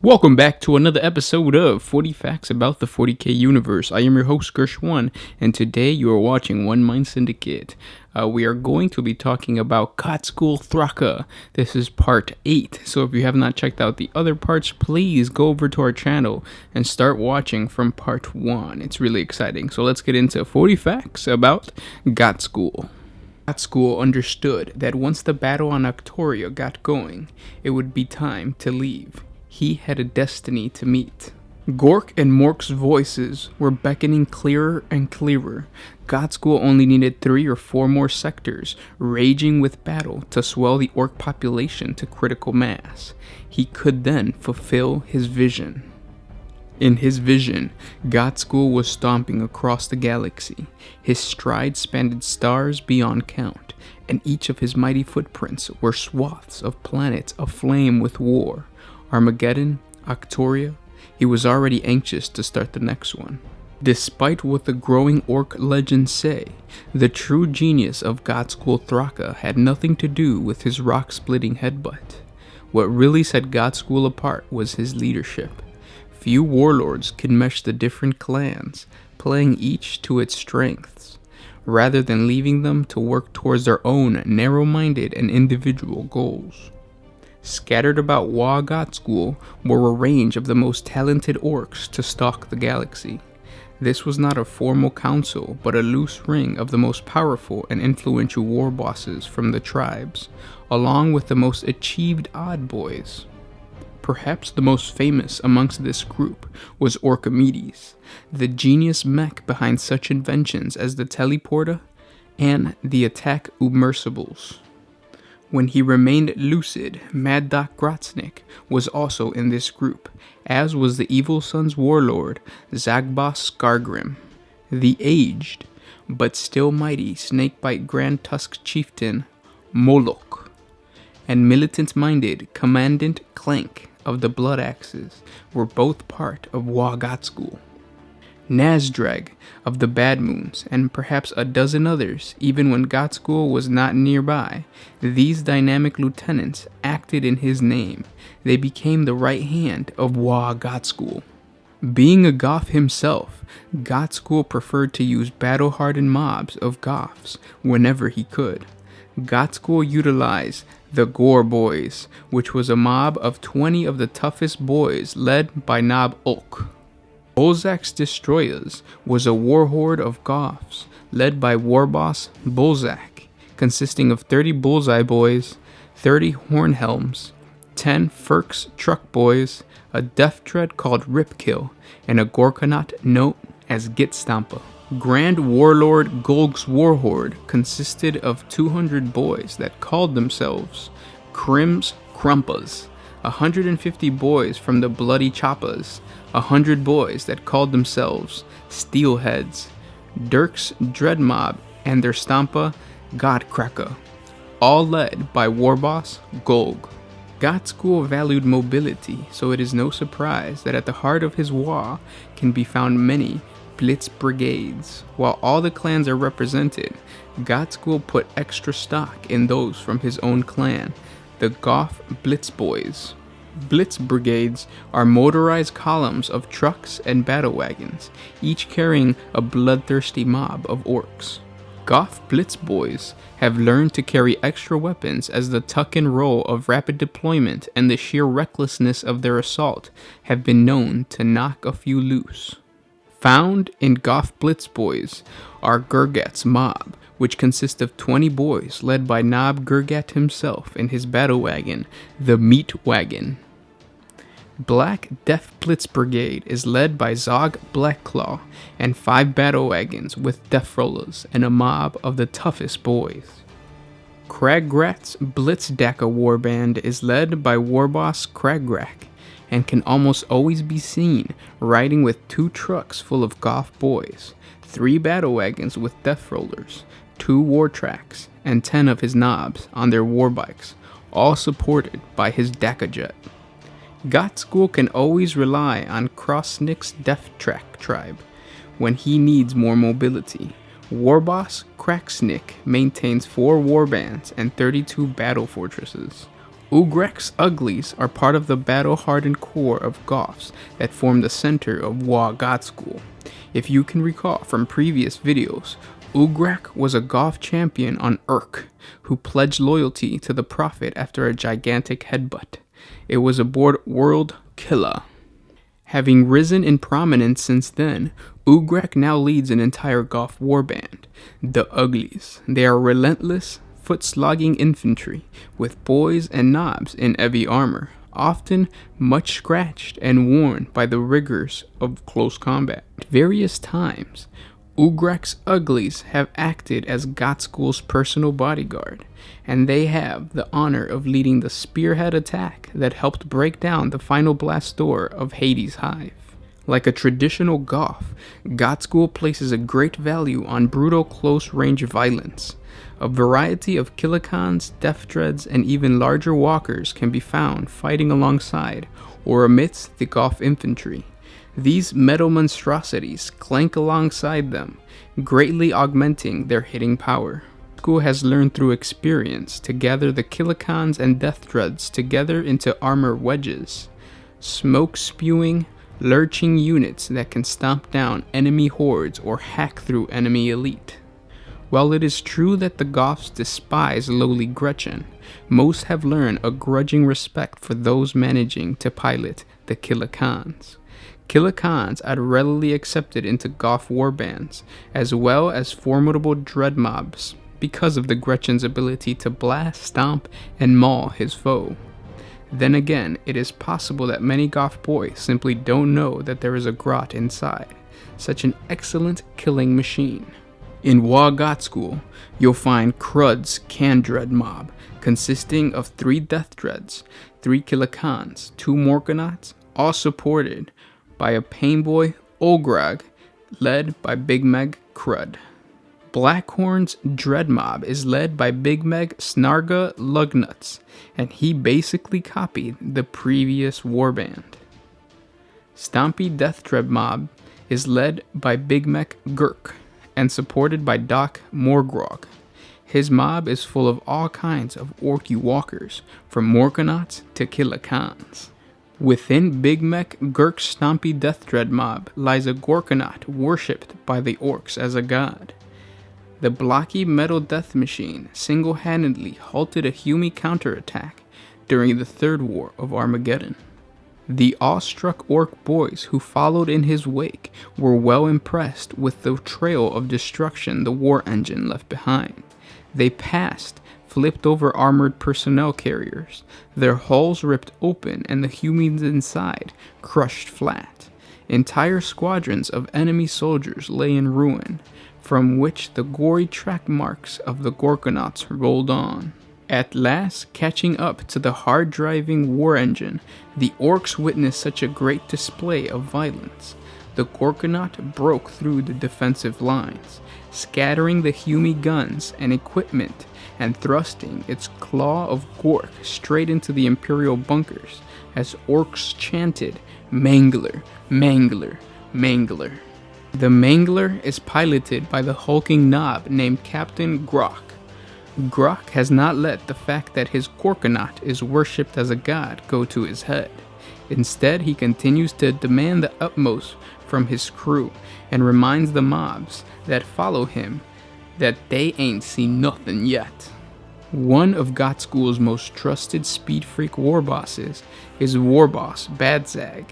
Welcome back to another episode of 40 Facts About the 40k Universe. I am your host, Gersh1, and today you are watching One Mind Syndicate. We are going to be talking about Ghazghkull Thraka. This is part 8, so if you have not checked out the other parts, please go over to our channel and start watching from part 1. It's really exciting. So let's get into 40 Facts About Ghazghkull. Ghazghkull understood that once the battle on Arctoria got going, it would be time to leave. He had a destiny to meet. Gork and Mork's voices were beckoning clearer and clearer. Ghazghkull only needed 3 or 4 more sectors, raging with battle, to swell the orc population to critical mass. He could then fulfill his vision. In his vision, Ghazghkull was stomping across the galaxy. His stride spanned stars beyond count, and each of his mighty footprints were swaths of planets aflame with war. Armageddon, Arctoria, he was already anxious to start the next one. Despite what the growing orc legends say, the true genius of Ghazghkull Thraka had nothing to do with his rock-splitting headbutt. What really set Ghazghkull apart was his leadership. Few warlords could mesh the different clans, playing each to its strengths, rather than leaving them to work towards their own narrow-minded and individual goals. Scattered about Ghazghkull were a range of the most talented orcs to stalk the galaxy. This was not a formal council, but a loose ring of the most powerful and influential war bosses from the tribes, along with the most achieved odd boys. Perhaps the most famous amongst this group was Orchimedes, the genius mech behind such inventions as the teleporter and the attack submersibles. When he remained lucid, Mad Doc Grotznik was also in this group, as was the Evil Sun's warlord, Zagbos Skargrim. The aged, but still mighty Snakebite Grand Tusk chieftain, Moloch, and militant-minded Commandant Clank of the Blood Axes were both part of Ghazghkull. Nazdrag of the Bad Moons, and perhaps a dozen others, even when Ghazghkull was not nearby. These dynamic lieutenants acted in his name. They became the right hand of Ghazghkull. Being a Goth himself, Ghazghkull preferred to use battle-hardened mobs of Goths whenever he could. Ghazghkull utilized the Gore Boys, which was a mob of 20 of the toughest boys led by Nob Ulk. Bolzak's Destroyers was a war horde of Goths, led by warboss Bolzak, consisting of 30 Bullseye Boys, 30 Hornhelms, 10 Ferks Truck Boys, a death dread called Ripkill, and a Gorkanaut known as Gitstampa. Grand Warlord Golg's war horde consisted of 200 boys that called themselves Krim's Krumpas, 150 boys from the Bloody Choppas, 100 boys that called themselves Steelheads, Dirk's Dread Mob, and their Stampa Godcracker, all led by warboss Golg. Ghazghkull valued mobility, so it is no surprise that at the heart of his war can be found many Blitz brigades. While all the clans are represented, Ghazghkull put extra stock in those from his own clan, the Goth Blitz Boys. Blitz brigades are motorized columns of trucks and battle wagons, each carrying a bloodthirsty mob of orcs. Goth Blitz Boys have learned to carry extra weapons as the tuck and roll of rapid deployment and the sheer recklessness of their assault have been known to knock a few loose. Found in Goth Blitz Boys are Gurgat's mob, which consists of 20 boys led by Nob Gurgat himself in his battle wagon, the Meat Wagon. Black Death Blitz Brigade is led by Zog Blackclaw and 5 battle wagons with death rollers and a mob of the toughest boys. Kragrat's Blitz Daka warband is led by warboss Kragrak and can almost always be seen riding with 2 trucks full of Goth boys, 3 battle wagons with death rollers, 2 war tracks, and 10 of his knobs on their war bikes, all supported by his Daka jet. Ghazghkull can always rely on Krosnick's Death Track tribe when he needs more mobility. Warboss Kraksnick maintains 4 warbands and 32 battle fortresses. Ghazghkull's Uglies are part of the battle-hardened core of Goths that form the center of Ghazghkull. If you can recall from previous videos, Ghazghkull was a Goth champion on Urk, who pledged loyalty to the Prophet after a gigantic headbutt. It was aboard World Killa. Having risen in prominence since then, Ghazghkull now leads an entire Goth warband, the Uglies. They are relentless, foot-slogging infantry, with boys and knobs in heavy armor, often much scratched and worn by the rigors of close combat. At various times, Ghazghkull's Uglies have acted as Ghazghkull's personal bodyguard, and they have the honor of leading the spearhead attack that helped break down the final blast door of Hades' hive. Like a traditional Goth, Ghazghkull places a great value on brutal close-range violence. A variety of Killikans, Death Dreads, and even larger walkers can be found fighting alongside or amidst the Goth infantry. These metal monstrosities clank alongside them, greatly augmenting their hitting power. Ghazghkull has learned through experience to gather the Killikans and Death Dreads together into armor wedges, smoke-spewing, lurching units that can stomp down enemy hordes or hack through enemy elite. While it is true that the Goths despise lowly Gretchen, most have learned a grudging respect for those managing to pilot the Killikans. Killikans are readily accepted into Goth warbands, as well as formidable dread mobs, because of the Gretchen's ability to blast, stomp, and maul his foe. Then again, it is possible that many Goth boys simply don't know that there is a grot inside, such an excellent killing machine. In Ghazghkull, you'll find Crud's Candread mob, consisting of 3 Death Dreads, 3 Killikans, 2 Morkanauts, all supported by a Painboy Ograg, led by Big Meg Crud. Blackhorn's Dread mob is led by Big Meg Snarga Lugnuts, and he basically copied the previous warband. Stompy Death Dread mob is led by Big Meg Gurk, and supported by Doc Morgrog. His mob is full of all kinds of orky walkers, from Morkanauts to Killikans. Within Big Mech Gurk's Stompy Death Dread mob lies a Gorkanaut worshipped by the orcs as a god. The blocky metal death machine single-handedly halted a Hume counterattack during the Third War of Armageddon. The awestruck orc boys who followed in his wake were well impressed with the trail of destruction the war engine left behind. They passed flipped over armored personnel carriers, their hulls ripped open and the humans inside crushed flat. Entire squadrons of enemy soldiers lay in ruin, from which the gory track marks of the Gorkanauts rolled on. At last, catching up to the hard-driving war engine, the orcs witnessed such a great display of violence. The Gorkanaut broke through the defensive lines, scattering the Hume guns and equipment and thrusting its claw of Gork straight into the Imperial bunkers as orcs chanted, "Mangler, Mangler, Mangler." The Mangler is piloted by the hulking knob named Captain Grok. Grok has not let the fact that his Gorkanaut is worshipped as a god go to his head. Instead, he continues to demand the utmost from his crew and reminds the mobs that follow him that they ain't seen nothing yet. One of Ghazghkull's most trusted speed freak war bosses is Warboss Badzag.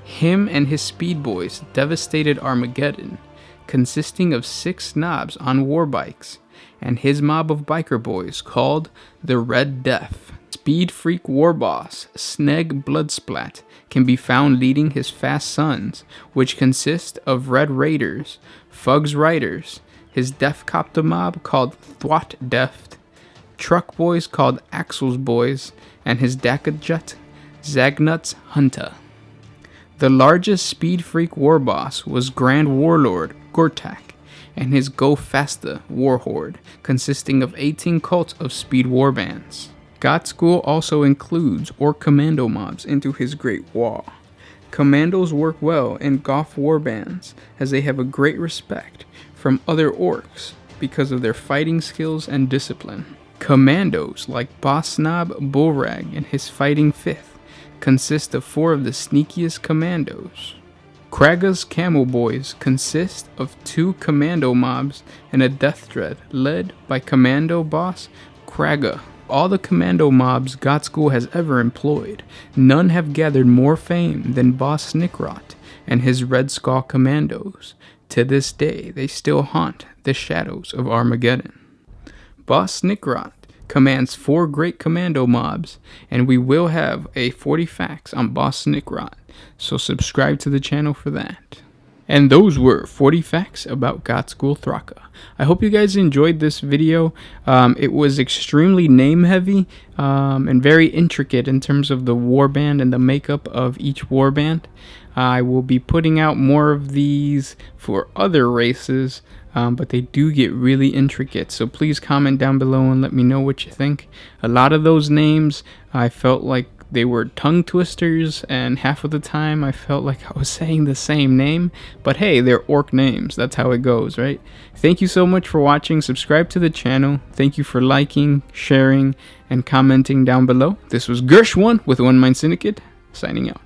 Him and his speed boys devastated Armageddon, consisting of 6 knobs on war bikes, and his mob of biker boys called the Red Death. Speed freak war boss Sneg Bloodsplat can be found leading his fast sons, which consist of Red Raiders, Fugs Riders, his Deathcopter mob called Thwat Deft, truck boys called Axel's Boys, and his Dakajet Zagnuts Hunter. The largest speed freak war boss was Grand Warlord Gortak and his Go Fasta warhorde, consisting of 18 cults of speed warbands. Ghazghkull also includes orc commando mobs into his Great Wall. Commandos work well in Goth warbands as they have a great respect from other orcs because of their fighting skills and discipline. Commandos like Boss Snob Bullrag and his fighting fifth consist of 4 of the sneakiest commandos. Kraga's Camel Boys consist of 2 commando mobs and a death dread led by commando boss Kraga. All the commando mobs Ghazghkull has ever employed, none have gathered more fame than Boss Snickrot and his Red Skull commandos. To this day, they still haunt the shadows of Armageddon. Boss Snickrot commands 4 great commando mobs, and we will have a 40 facts on Boss Snickrot, so subscribe to the channel for that. And those were 40 facts about Ghazghkull Thraka. I hope you guys enjoyed this video. It was extremely name heavy and very intricate in terms of the warband and the makeup of each warband. I will be putting out more of these for other races, but they do get really intricate. So please comment down below and let me know what you think. A lot of those names, I felt like they were tongue twisters, and half of the time I felt like I was saying the same name, but hey, they're orc names. That's how it goes, right? Thank you so much for watching. Subscribe to the channel. Thank you for liking, sharing, and commenting down below. This was Gersh1 with One Mind Syndicate, signing out.